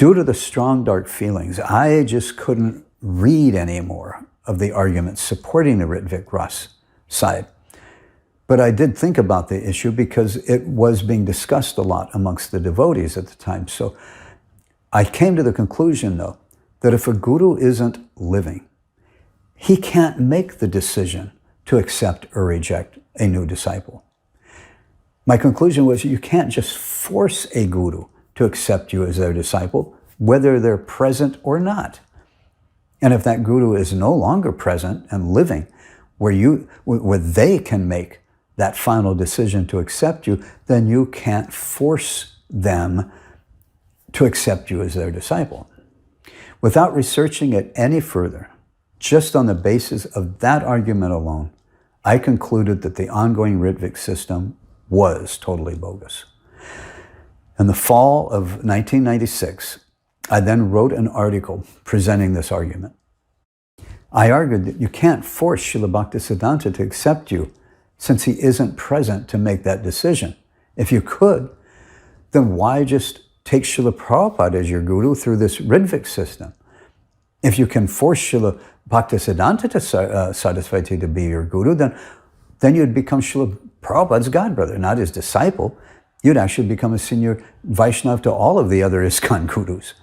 Due to the strong dark feelings, I just couldn't read anymore of the arguments supporting the Rittvik Ross side. But I did think about the issue because it was being discussed a lot amongst the devotees at the time. So I came to the conclusion, though, that if a guru isn't living, he can't make the decision to accept or reject a new disciple. My conclusion was you can't just force a guru to accept you as their disciple, whether they're present or not. And if that guru is no longer present and living, where they can make that final decision to accept you, then you can't force them to accept you as their disciple. Without researching it any further, just on the basis of that argument alone, I concluded that the ongoing Rittvik system was totally bogus. In the fall of 1996, I then wrote an article presenting this argument. I argued that you can't force Srila Bhaktisiddhanta to accept you since he isn't present to make that decision. If you could, then why just take Srila Prabhupada as your guru through this Rittvik system? If you can force Srila Bhaktisiddhanta Saraswati to be your guru, then you'd become Srila Prabhupada's godbrother, not his disciple. You'd actually become a senior Vaishnava to all of the other ISKCON gurus.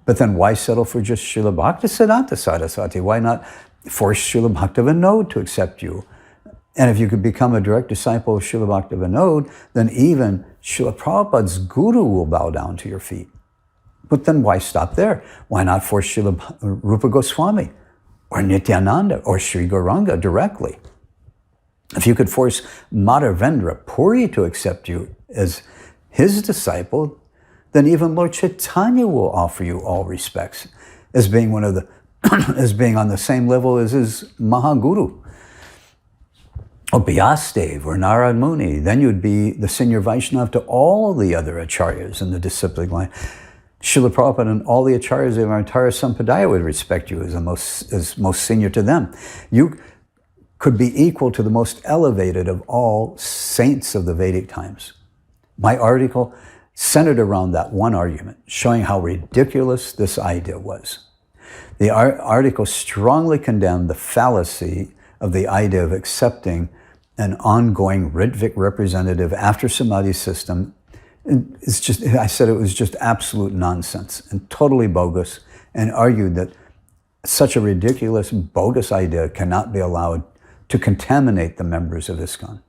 But then why settle for just Srila Bhaktisiddhanta Saraswati? Why not force Srila Bhaktivinoda to accept you? And if you could become a direct disciple of Srila Bhaktivinoda, then even Srila Prabhupada's guru will bow down to your feet. But then why stop there? Why not force Srila Rupa Goswami or Nityananda or Sri Gauranga directly? If you could force Madhavendra Puri to accept you as his disciple, then even Lord Chaitanya will offer you all respects as being one of the as being on the same level as his Mahaguru. Or Vyasdev or Narad Muni, then you'd be the senior Vaishnava to all the other acharyas in the disciplic line. Srila Prabhupada and all the acharyas of our entire Sampradaya would respect you as most senior to them. You could be equal to the most elevated of all saints of the Vedic times. My article centered around that one argument, showing how ridiculous this idea was. The article strongly condemned the fallacy of the idea of accepting an ongoing Rittvik representative after Samadhi system. I said it was just absolute nonsense and totally bogus, and argued that such a ridiculous, bogus idea cannot be allowed to contaminate the members of ISKCON.